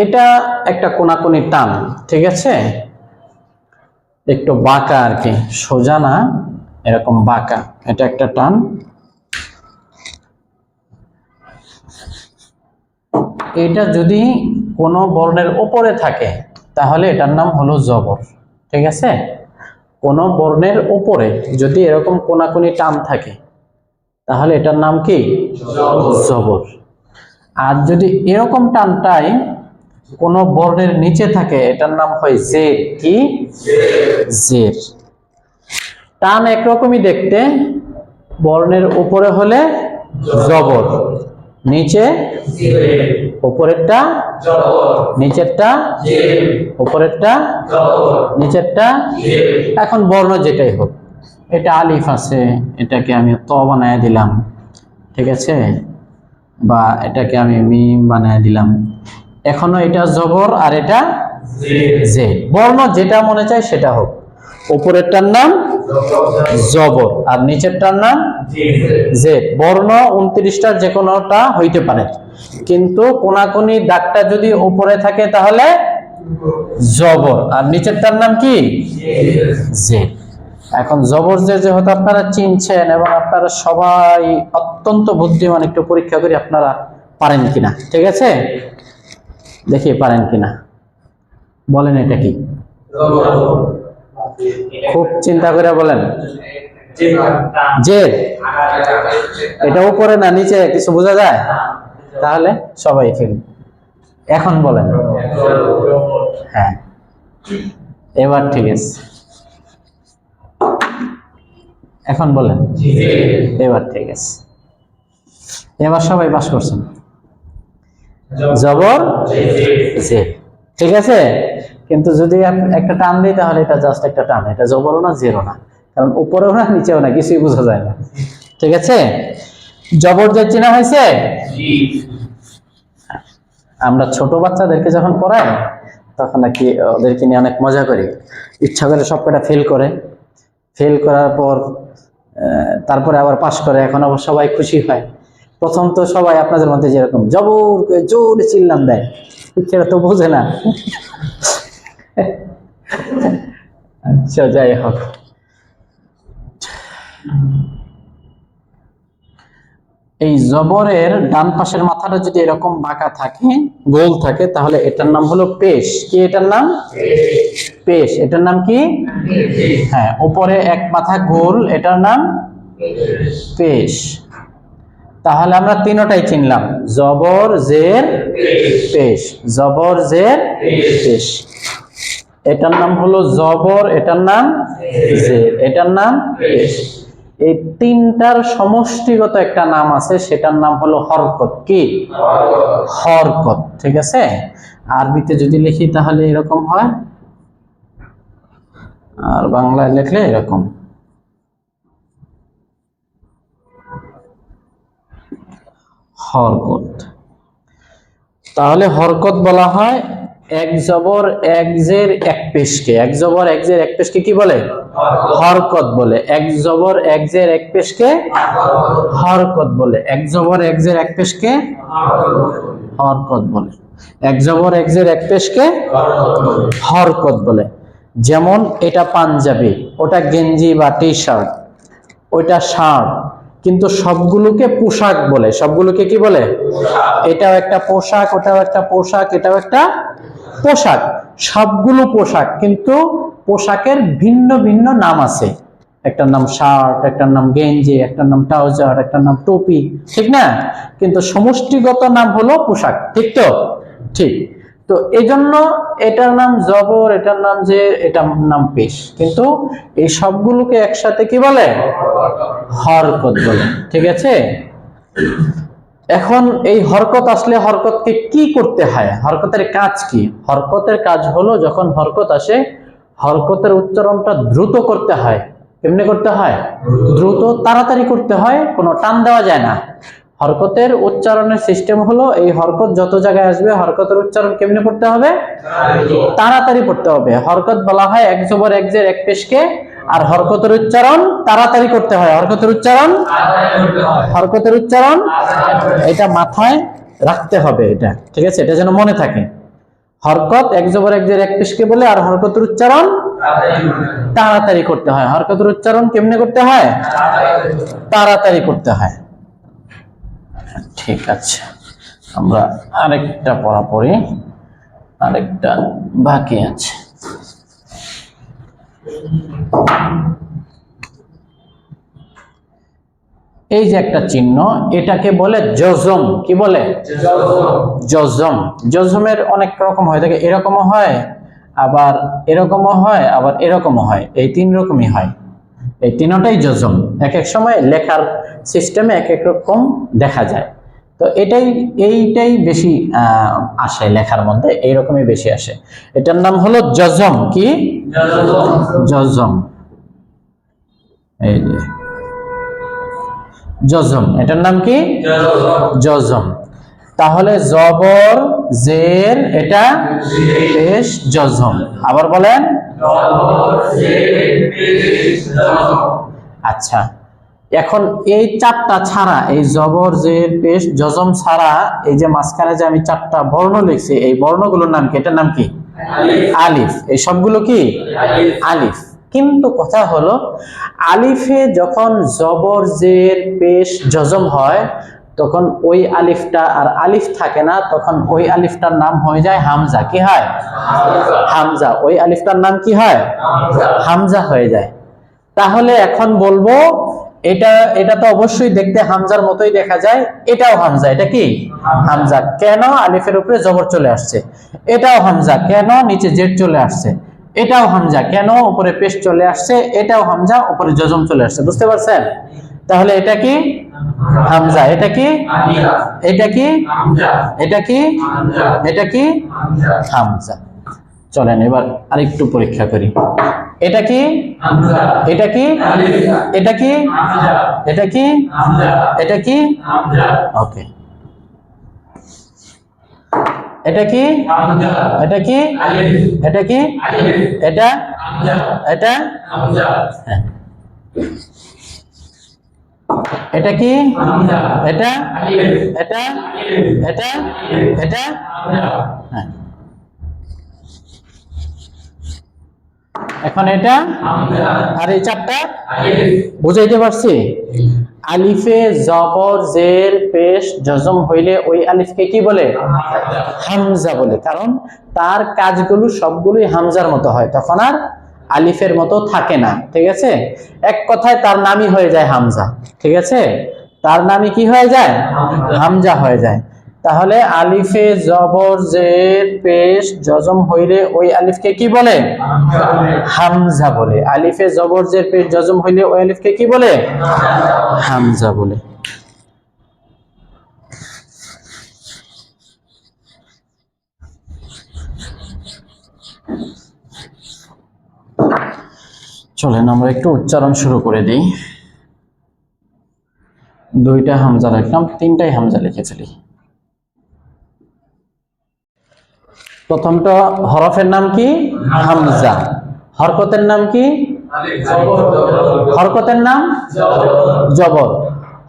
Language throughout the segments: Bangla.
এটা একটা কোনাকুনি টান, ঠিক আছে, একটু বাঁকা আর কি, সোজা না, এরকম বাঁকা। এটা একটা টান। এটা যদি কোনো বর্ণের উপরে থাকে তাহলে এটার নাম হলো জবর, ঠিক আছে। কোনো বর্ণের উপরে যদি এরকম কোনাকুনি টান থাকে তাহলে এটার নাম কি? জবর। আর যদি এরকম টানটাই কোনো বর্ণের নিচে থাকে এটার নাম হয় জের। কি? জের। টান একরকমই দেখতে, বর্ণের উপরে হলে জবর, নিচে উপরেরটা নিচেরটা, উপরেরটা নিচেরটা। এখন বর্ণ যেটাই হোক, এটা আলিফ আছে, এটাকে আমি ত বানায় দিলাম, ঠিক আছে, বা এটাকে আমি মিম বানায় দিলাম, এখনো এটা জবর আর এটা জের। বর্ণ যেটা মনে চায় সেটা হোক, উপরেরটার নাম জবর আর নিচেরটার নাম জের। বর্ণ 29টার যে কোনোটা হইতে পারে, কিন্তু কোনাকুনি দাগটা যদি উপরে থাকে তাহলে জবর আর নিচেরটার নাম কি? জের। এখন জবর জের যেহেতু আপনারা চিনছেন এবং আপনারা সবাই অত্যন্ত বুদ্ধিমান, একটু পরীক্ষা করি আপনারা পারেন কিনা, ঠিক আছে? দেখি পারেন কিনা, বলেন এটা কি? খুব চিন্তা করে বলেন। জের। এটা উপরে না নিচে কিছু বোঝা যায়? তাহলে সবাই ফেল। এখন বলেন। হ্যাঁ, এবার ঠিক আছে, এখন বলেন। এবার ঠিক আছে, এবার সবাই পাস করছেন। জবর জের, ঠিক আছে। কিন্তু যদি একটা টান দিই তাহলে এটা জাস্ট একটা টান, এটা জবরও না জেরও না, কারণ উপরেও না নিচেও না, কিছুই বোঝা যায় না, ঠিক আছে। জবর জের চেনা হয়েছে? আমরা ছোট বাচ্চাদেরকে যখন পড়াই তখন নাকি ওদেরকে নিয়ে অনেক মজা করি, ইচ্ছা করে সবকটা ফেল করে, ফেল করার পর তারপরে আবার পাস করে, এখন আবার সবাই খুশি হয়। প্রথম তো সবাই আপনাদের মধ্যে যেরকম জবর জোরে চিল্লাম দেয়, সেটা তো বোঝে না। আচ্ছা, যাই হোক, এই জবরের ডান পাশের মাথাটা যদি এরকম বাঁকা থাকে, গোল থাকে, তাহলে এটার নাম হলো পেশ। কি এটার নাম? পেশ। এটার নাম কি? হ্যাঁ, উপরে এক মাথা গোল, এটার নাম পেশ। তাহলে আমরা তিনটাই চিনলাম, জবর জের পেশ, জবর জের পেশ। এটার নাম হলো জবর, এটার নাম জের, এটার নাম পেশ। এই তিনটার সমষ্টিগত একটা নাম আছে, সেটার নাম হলো হরকত। কি? হরকত, ঠিক আছে। আরবিতে যদি লিখি তাহলে এরকম হয়, আর বাংলায় লিখলে এরকম। হরকত। তাহলে হরকত বলা হয় এক জবর এক জের এক পেশকে। এক জবর এক জের এক পেশকে কি বলে? হরকত বলে। এক জবর এক জের এক পেশকে হরকত বলে। এক জবর এক জের এক পেশকে হরকত বলে। এক জবর এক জের এক পেশকে হরকত বলে। যেমন এটা পাঞ্জাবি, ওটা গেঞ্জি বা টি শার্ট, ওইটা শার্ট, কিন্তু সবগুলোকে পোশাক বলে। সবগুলোকে কি বলে? এটাও একটা পোশাক, ওটাও একটা পোশাক, এটাও একটা পোশাক, সবগুলো পোশাক, কিন্তু পোশাকের ভিন্ন ভিন্ন নাম আছে। একটার নাম শার্ট, একটার নাম গেঞ্জি, একটার নাম ট্রাউজার, একটার নাম টুপি, ঠিক না? কিন্তু সমষ্টিগত নাম হলো পোশাক, ঠিক তো? ঠিক। তো এই জন্য এটার নাম জবর, এটার নাম যে, এটার নাম পেশ, কিন্তু এই সবগুলোকে একসাথে কি বলে? হরকত বলে, ঠিক আছে। এখন এই হরকত আসলে হরকতকে কি করতে হয়? হরকতের কাজ কি? হরকতের কাজ হলো, যখন হরকত আসে হরকতের উচ্চারণটা দ্রুত করতে হয়। কেমনে করতে হয়? দ্রুত, তাড়াতাড়ি করতে হয়, কোনো টান দেওয়া যায় না। হরকতের উচ্চারণের সিস্টেম হলো, এই হরকত যত জায়গায় আসবে হরকতের উচ্চারণ কেমনে করতে হবে? তাড়াতাড়ি করতে হবে। হরকত বলা হয় এক জবর এক জের এক পেশকে, আর হরকতের উচ্চারণ তাড়াতাড়ি করতে হয়। হরকতের উচ্চারণ, হরকতের উচ্চারণ, এটা মাথায় রাখতে হবে, এটা ঠিক আছে, এটা যেন মনে থাকে। হরকত এক জবর এক জের এক পেশকে বলে, আর হরকতের উচ্চারণ তাড়াতাড়ি করতে হয়। হরকতের উচ্চারণ কেমনে করতে হয়? তাড়াতাড়ি করতে হয়। ঠিক আছে, আমরা আরেকটা পড়া পড়ি, আরেকটা বাকি আছে। এই যে একটা চিহ্ন, এটাকে বলে জজম। কি বলে? জজম। জজমের অনেক রকম হয়ে থাকে, এরকমও হয়, আবার এরকমও হয়, আবার এরকমও হয়। এই তিন রকমই হয়। এই তিনটাই জজম। এক এক সময় লেখার সিস্টেমে এক এক রকম দেখা যায়। তো এইটাই বেশি আসে লেখার মধ্যে, এইরকমই বেশি আসে। এটার নাম হলো জজম। কি? জজম। এই যে জজম, এটার নাম কি? জজম। তাহলে জবর জের এটা পেশ জজম। আবার বলেন। আচ্ছা, এখন এই চারটা ছাড়া, এই জবর জের পেশ জজম ছাড়া, এই যে মাঝখানে যে আমি চারটা বর্ণ লিখছি, এই বর্ণগুলোর নাম কি? এটার নাম কি? আলিফ। এই সবগুলো কি? আলিফ। কিন্তু কথা হলো, আলিফে যখন জবর জের পেশ জজম হয়, তখন ওই আলিফটা আর আলিফ থাকে না, তখন ওই আলিফটার নাম হয়ে যায় হামজা। কি হয়? হামজা। ওই আলিফটার নাম কি হয়? হামজা হয়ে যায়। তাহলে এখন বলবো, এটা তো অবশ্যই দেখতে হামজার মতোই দেখা যায়, এটাও হামজা। এটা কি? হামজা। কেন? আলিফের উপরে জবর চলে আসছে। এটাও হামজা। কেন? নিচে জেড চলে আসছে। এটাও হামজা। কেন? উপরে পেশ চলে আসছে। এটাও হামজা, উপরে জজম চলে আসছে। বুঝতে পারছেন? তাহলে এটা কি? হামজা। এটা কি? এটা কি? এটা কি? এটা কি? হামজা। চলেন এবার আরেকটু পরীক্ষা করি। এটা কি? এটা কি? এটা কি? এটা কি? এটা কি? ওকে। এটা কি? এটা কি? এটা কি? এটা? এটা? হ্যাঁ। এটা কি? এটা? এটা? এটা? এটা? হ্যাঁ। এখন এটা আর এই চারটা বুঝাইতে পারছি? আলিফে জবর জের পেশ জজম হইলে ওই আলিফকে কি বলে? হামজা বলে। কারণ তার কাজগুলো সবগুলোই হামজার মতো হয়, তখন আর আলিফের মতো থাকে না। ঠিক আছে? এক কথায় তার নামই হয়ে যায় হামজা। ঠিক আছে? তার নামই কি হয়ে যায়? হামজা হয়ে যায়। তাহলে আলিফে জবর জের পেশ জজম হইলে ওই আলিফকে কি বলে? হামজা বলে। আলিফে জবর জের পেশ জজম হইলে ওই আলিফকে কি বলে? হামজা বলে। চলেন আমরা একটু উচ্চারণ শুরু করে দিই। দুইটা হামজা লিখলাম, তিনটাই হামজা লিখে ফেলি। প্রথমটা হরফের নাম কি? হামজা। হরকতের নাম কি? হরকতের নাম জবর।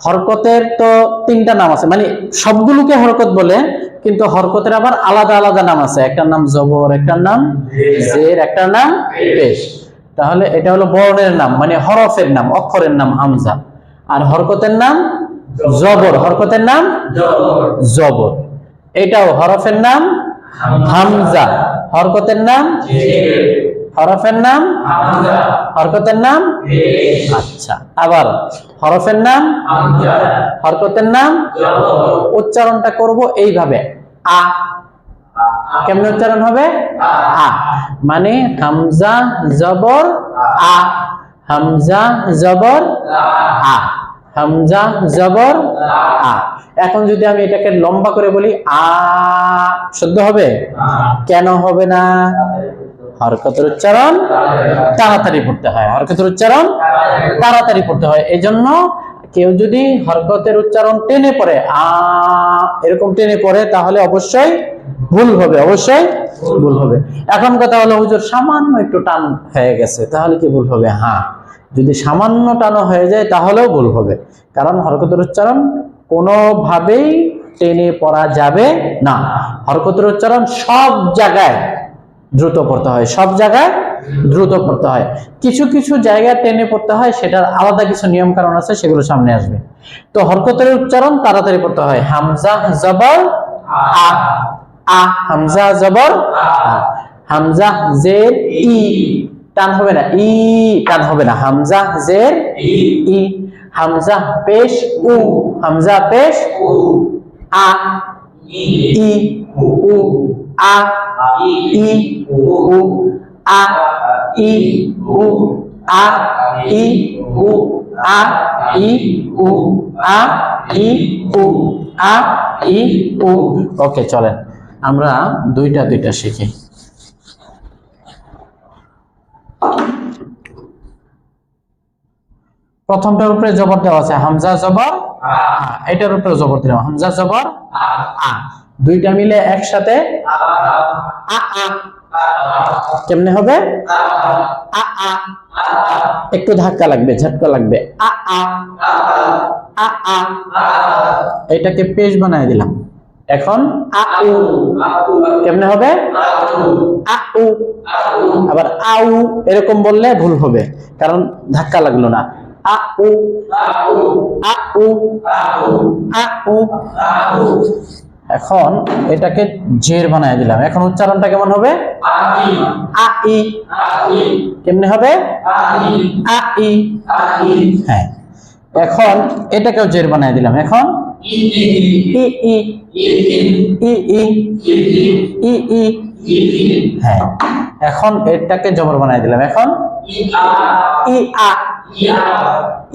হরকতের তো তিনটা নাম আছে, মানে সবগুলোকে হরকত বলে, কিন্তু হরকতের আবার আলাদা আলাদা নাম আছে। একটার নাম জবর, একটার নাম জের, একটার নাম পেশ। তাহলে এটা হলো বর্ণের নাম, মানে হরফের নাম, অক্ষরের নাম হামজা। আর হরকতের নাম জবর। হরকতের নাম জবর। এটাও হরফের নাম হামজা, হরকতের নাম হরফের নাম হরকতের নাম। আচ্ছা, আবার হরফের নাম হরকতের নাম। উচ্চারণটা করব এইভাবে, আ। কেমন উচ্চারণ হবে? আ। মানে হামজা জবর আ, হামজা জবর আ, হামজা জবর আ। এখন যদি আমি এটাকে লম্বা করে বলি আ, শুদ্ধ হবে? কেন হবে না? হরকতের উচ্চারণ তাড়াতাড়ি পড়তে হয়। হরকতের উচ্চারণ তাড়াতাড়ি পড়তে হয়। এজন্য কেউ যদি হরকতের উচ্চারণ টেনে পড়ে, আ এরকম টেনে পড়ে, তাহলে অবশ্যই ভুল হবে, অবশ্যই ভুল হবে। এখন কথা হলো, হুজুর সামান্য একটু টান হয়ে গেছে, তাহলে কি ভুল হবে? হ্যাঁ, যদি সামান্য টানো হয়ে যায় তাহলেও ভুল হবে। কারণ হরকতের উচ্চারণ কোনোভাবেই টেনে পড়া যাবে না। হরকতের উচ্চারণ সব জায়গায় দ্রুত পড়তে হয়, সব জায়গায় দ্রুত পড়তে হয়। কিছু কিছু জায়গায় টেনে পড়তে হয়, সেটার আলাদা কিছু নিয়ম কারণ আছে, সেগুলো সামনে আসবে। তো হরকতের উচ্চারণ তাড়াতাড়ি পড়তে হয়। হামজা জবর আ, আ হামজা জবর আ, হামজা জের ই, টান হবে না, ই টান হবে না, হামজা জের ই, হামজা পেশ উ, হামজা পেশ আ, ই উ, আ ই উ, আ ই উ, আ ই উ, আ ই উ, আ ই উ, আ ই উ। ওকে, চলেন আমরা দুইটা দুইটা শিখি। প্রথমটার উপরে জবর দেওয়া আছে, হামজা জবর আ, এটার উপরে জবর দিলাম, হামজা জবর আ, দুইটা মিলে একসাথে আ আ। কেমনে হবে? আ আ, একটু ধাক্কা লাগবে, ঝটকা লাগবে, আ আ আ আ। এটাকে পেশ বানায় দিলাম। এখন আ উ, কেমনে হবে? আ উ। আবার আউ এরকম বললে ভুল হবে, কারণ ধাক্কা লাগলো না। আ উ, আ উ, আ উ। এখন এটাকে জের বানায় দিলাম। এখন উচ্চারণটা কেমন হবে? আ ই। কেমনে হবে? আ ই। হ্যাঁ, এখন এটাকেও জের বানায় দিলাম। এখন ই ই, ই ই, ই ই। হ্যাঁ, এখন এটাকে জবর বানায় দিলাম। এখন ই আ,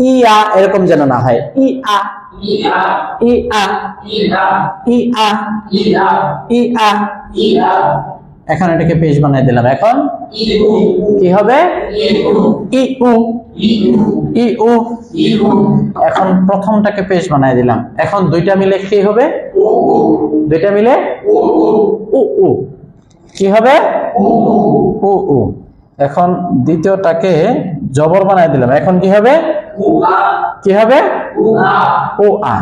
ই আ এরকম যেন না হয়, ই আ, ই আ, ই আ, ই আ। এখন এটাকে পেশ বানায় দিলাম। এখন কি হবে? ই উ, ই উ। এখন প্রথমটাকে পেশ বানায় দিলাম। এখন দুইটা মিলে কি হবে? দুইটা মিলে উ উ। কি হবে? উ উ। এখন দ্বিতীয়টাকে জবর বানায় দিলাম। এখন কি হবে? কি হবে? উ আ।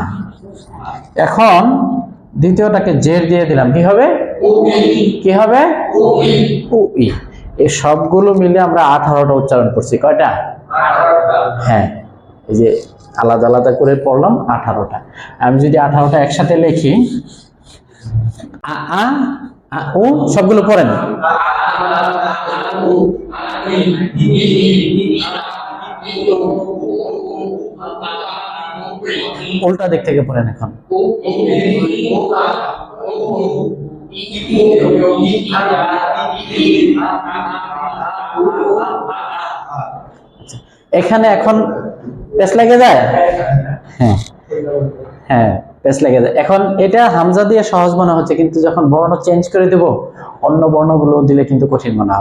এখন দ্বিতীয়টাকে জের দিয়ে দিলাম। কি হবে? কি হবে? উ ই। এই সবগুলো মিলে আমরা 18টা উচ্চারণ করছি। কয়টা? হ্যাঁ, এই যে আলাদা আলাদা করে পড়লাম 18টা। আমি যদি 18টা একসাথে লিখি, আ আ, আ উ, সবগুলো পড়েন। উল্টা দিক থেকে পড়েন এখন। এখানে এখন পেছ লেগে যায়। হ্যাঁ হ্যাঁ, পেছ লেগে যায়। এখন এটা হামজা দিয়ে সহজ মনে হচ্ছে, কিন্তু যখন বর্ণ চেঞ্জ করে দেব, অন্য বর্ণগুলো দিলে কিন্তু কঠিন মনে হবে।